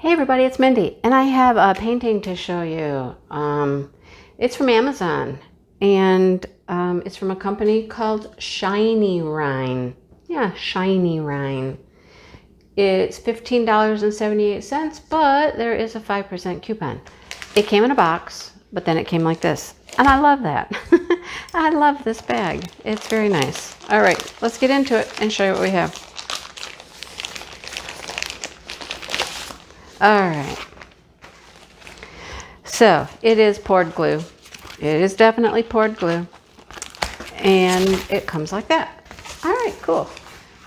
Hey everybody, it's Mindy, and I have a painting to show you. It's from Amazon, and it's from a company called Shinyrhine. Yeah, Shinyrhine. It's $15.78, but there is a 5% coupon. It came in a box, but then it came like this, and I love that. I love this bag. It's very nice. All right, let's get into it and show you what we have. All right. So it is poured glue. It is definitely poured glue. And it comes like that. All right, cool.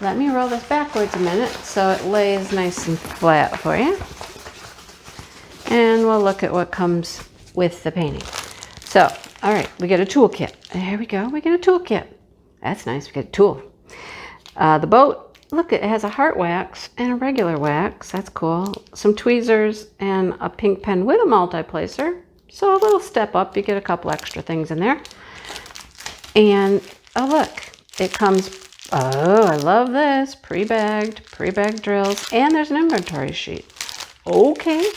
Let me roll this backwards a minute so it lays nice and flat for you. And we'll look at what comes with the painting. So, all right, we get a toolkit. There we go, we get a toolkit. That's nice, we get a tool. The boat, look, it has a heart wax and a regular wax. That's cool. Some tweezers and a pink pen with a multi-placer. So a little step up, you get a couple extra things in there. And, oh look, it comes, oh, I love this, pre-bagged drills. And there's an inventory sheet. Okay,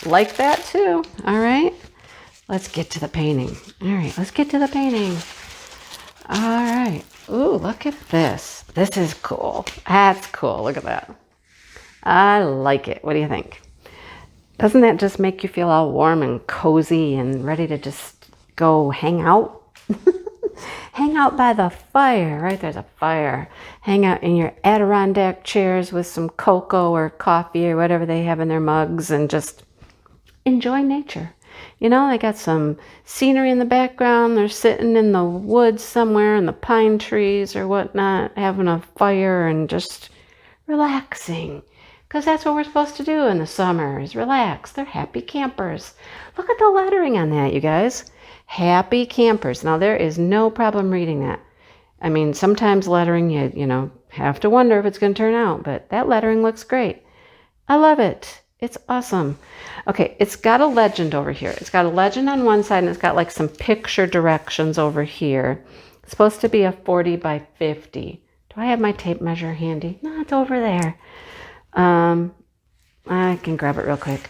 like that too. All right, let's get to the painting. All right, let's get to the painting. All right. Ooh, look at this. This is cool. That's cool. Look at that. I like it. What do you think? Doesn't that just make you feel all warm and cozy and ready to just go hang out? Hang out by the fire, right? There's a fire. Hang out in your Adirondack chairs with some cocoa or coffee or whatever they have in their mugs and just enjoy nature. You know, they got some scenery in the background. They're sitting in the woods somewhere in the pine trees or whatnot, having a fire and just relaxing. Because that's what we're supposed to do in the summer is relax. They're happy campers. Look at the lettering on that, you guys. Happy campers. Now, there is no problem reading that. I mean, sometimes lettering, you know, have to wonder if it's going to turn out. But that lettering looks great. I love it. It's awesome. Okay, it's got a legend over here. It's got a legend on one side, and it's got like some picture directions over here. It's supposed to be a 40 by 50. Do I have my tape measure handy? No, it's over there. I can grab it real quick.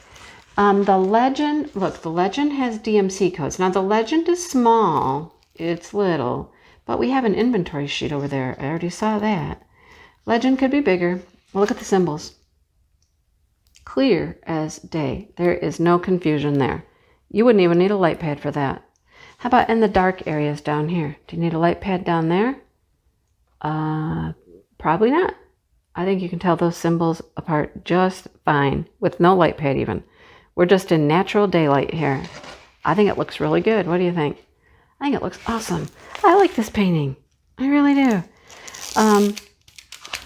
The legend, look, the legend has DMC codes. Now, the legend is small. It's little. But we have an inventory sheet over there. I already saw that. Legend could be bigger. Well, look at the symbols. Clear as day. There is no confusion there. You wouldn't even need a light pad for that. How about in the dark areas down here? Do you need a light pad down there? Probably not. I think you can tell those symbols apart just fine with no light pad even. We're just in natural daylight here. I think it looks really good. What do you think? I think it looks awesome. I like this painting. I really do.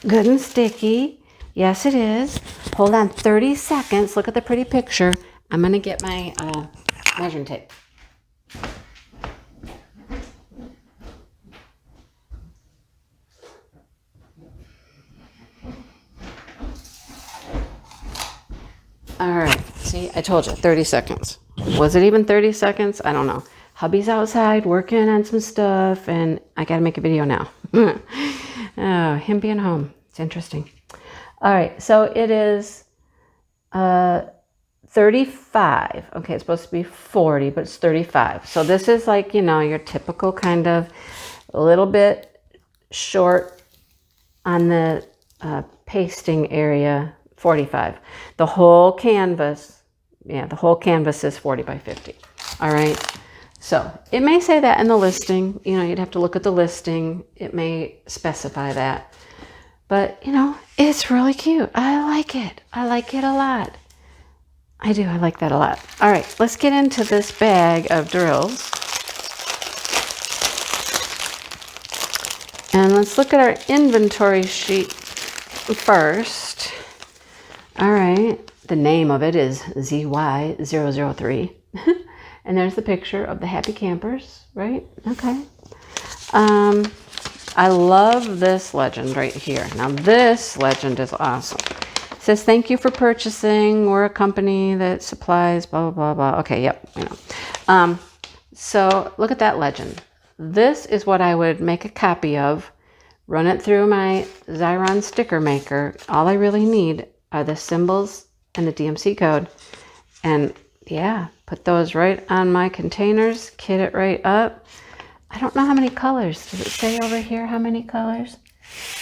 Good and sticky. Yes, it is. Hold on 30 seconds. Look at the pretty picture. I'm going to get my measuring tape. All right. See, I told you, 30 seconds. Was it even 30 seconds? I don't know. Hubby's outside working on some stuff, and I got to make a video now. Oh, him being home. It's interesting. All right, so it is 35. Okay, it's supposed to be 40, but it's 35. So this is like, you know, your typical kind of a little bit short on the pasting area, 45. The whole canvas, yeah, the whole canvas is 40 by 50. All right, so it may say that in the listing. You know, you'd have to look at the listing. It may specify that. But, you know, it's really cute. I like it. I like it a lot. I do. I like that a lot. All right, let's get into this bag of drills. And let's look at our inventory sheet first. All right. The name of it is ZY003. And there's the picture of the happy campers, right? Okay. I love this legend right here. Now this legend is awesome. It says, thank you for purchasing. We're a company that supplies blah, blah, blah, blah. Okay, yep, I know. So look at that legend. This is what I would make a copy of, run it through my Xyron sticker maker. All I really need are the symbols and the DMC code. And yeah, put those right on my containers, kit it right up. I don't know how many colors. Does it say over here how many colors?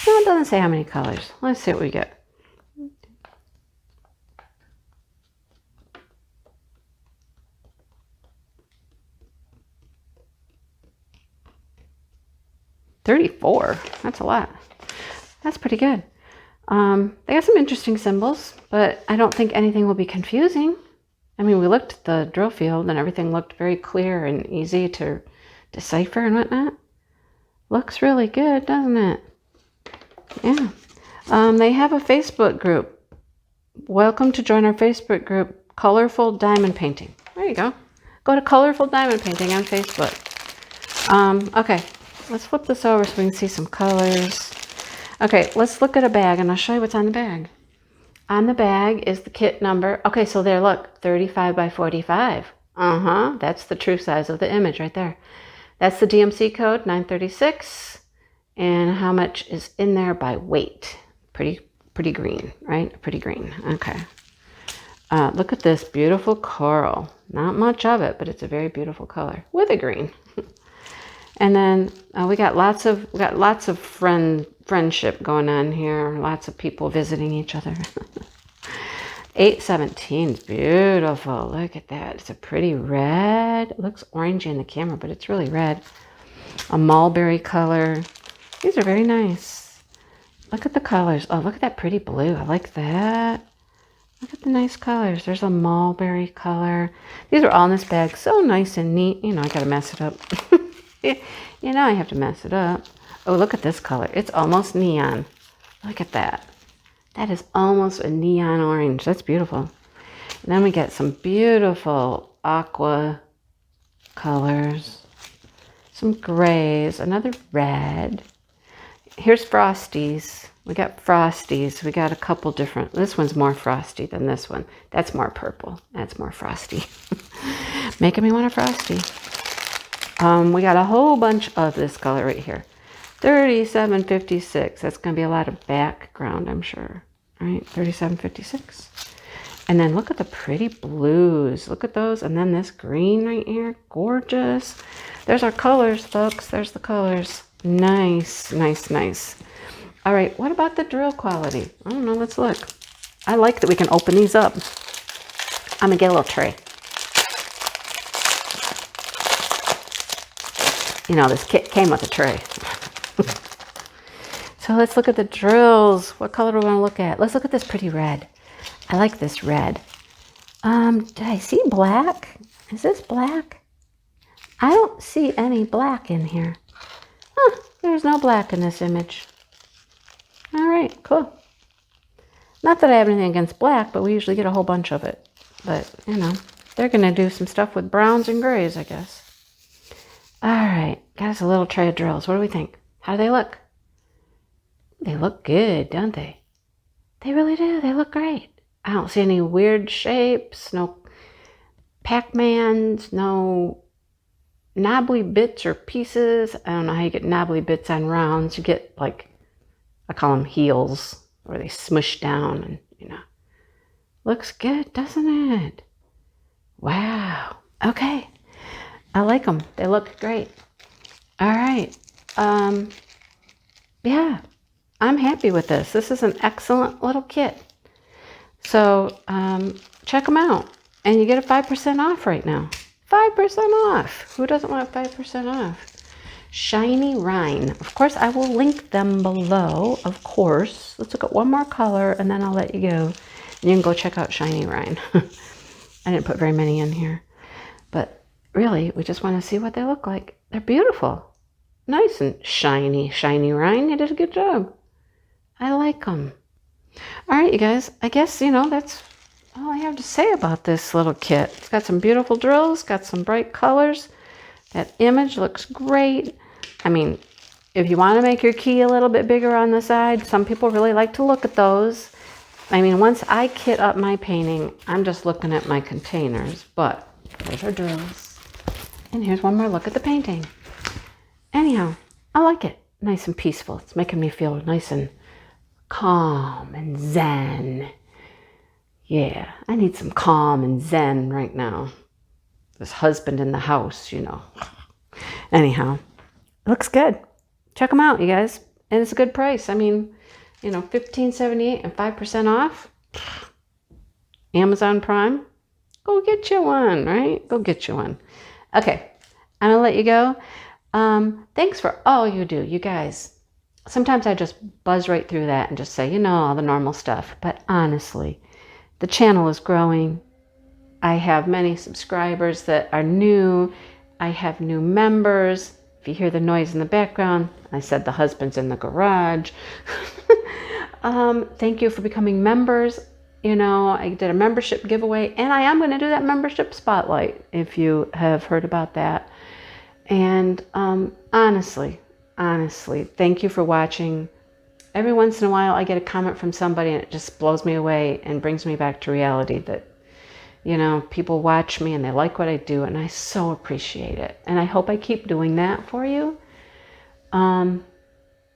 No, it doesn't say how many colors. Let's see what we get. $34. That's a lot. That's pretty good. They got some interesting symbols, but I don't think anything will be confusing. I mean, we looked at the drill field and everything looked very clear and easy to decipher and whatnot. Looks really good, doesn't it? Yeah. They have a Facebook group. Welcome to join our Facebook group, Colorful Diamond Painting. There you go. Go to Colorful Diamond Painting on Facebook. Okay, let's flip this over so we can see some colors. Okay, let's look at a bag and I'll show you what's on the bag. On the bag is the kit number. Okay, so there, look, 35 by 45. That's the true size of the image right there. That's the DMC code, 936. And how much is in there by weight? Pretty green, right? Pretty green. Okay. Look at this beautiful coral. Not much of it, but it's a very beautiful color with a green. And then we got lots of friendship going on here. Lots of people visiting each other. 817 is beautiful. Look at that. It's a pretty red. It looks orangey in the camera, but it's really red. A mulberry color. These are very nice. Look at the colors. Oh, look at that pretty blue. I like that. Look at the nice colors. There's a mulberry color. These are all in this bag. So nice and neat. You know, I gotta mess it up. You know I have to mess it up. Oh, look at this color. It's almost neon. Look at that. That is almost a neon orange. That's beautiful. And then we get some beautiful aqua colors. Some grays. Another red. Here's Frosties. We got Frosties. We got a couple different. This one's more frosty than this one. That's more purple. That's more frosty. Making me want a Frosty. We got a whole bunch of this color right here. 3756. That's going to be a lot of background, I'm sure. All right, 3756. And then look at the pretty blues. Look at those. And then this green right here. Gorgeous. There's our colors, folks. There's the colors. Nice, nice, nice. All right, what about the drill quality? I don't know. Let's look. I like that we can open these up. I'm going to get a little tray. You know, this kit came with a tray. So let's look at the drills. What color do we want to look at? Let's look at this pretty red. I like this red. Did I see black? Is this black? I don't see any black in here. Huh, there's no black in this image. All right, cool. Not that I have anything against black, but we usually get a whole bunch of it. But, you know, they're going to do some stuff with browns and grays, I guess. All right, got us a little tray of drills. What do we think? How do they look? They look good, don't they? They really do. They look great. I don't see any weird shapes, no Pac-Mans, no knobbly bits or pieces. I don't know how you get knobbly bits on rounds. You get, like, I call them heels, where they smush down and, you know. Looks good, doesn't it? Wow. Okay. I like them. They look great. All right. Yeah, I'm happy with this. This is an excellent little kit. So check them out. And you get a 5% off right now. 5% off. Who doesn't want 5% off? Shinyrhine. Of course, I will link them below, of course. Let's look at one more color, and then I'll let you go. And you can go check out Shinyrhine. I didn't put very many in here. But really, we just want to see what they look like. They're beautiful. Nice and shiny. Shinyrhine, you did a good job. I like them. All right, you guys. I guess, you know, that's all I have to say about this little kit. It's got some beautiful drills, got some bright colors. That image looks great. I mean, if you want to make your key a little bit bigger on the side, some people really like to look at those. I mean, once I kit up my painting, I'm just looking at my containers. But there's our drills. And here's one more look at the painting. Anyhow, I like it. Nice and peaceful. It's making me feel nice and calm and zen. Yeah, I need some calm and zen right now. This husband in the house, you know. Anyhow, it looks good. Check them out, you guys. And it's a good price. I mean, you know, $15.78 and 5% off. Amazon Prime. Go get you one, right? Go get you one. Okay, I'm going to let you go. Thanks for all you do, you guys. Sometimes I just buzz right through that and just say, you know, all the normal stuff. But honestly, the channel is growing. I have many subscribers that are new. I have new members. If you hear the noise in the background, I said the husband's in the garage. Thank you for becoming members. You know, I did a membership giveaway, and I am going to do that membership spotlight if you have heard about that. And honestly, thank you for watching. Every once in a while, I get a comment from somebody, and it just blows me away and brings me back to reality that, you know, people watch me and they like what I do, and I so appreciate it. And I hope I keep doing that for you.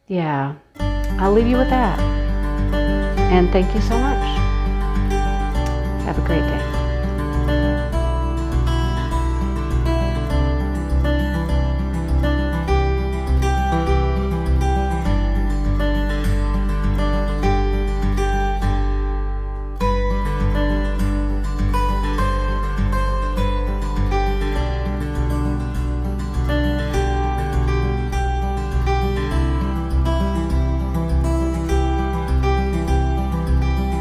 Yeah, I'll leave you with that. And thank you so much. Have a great day.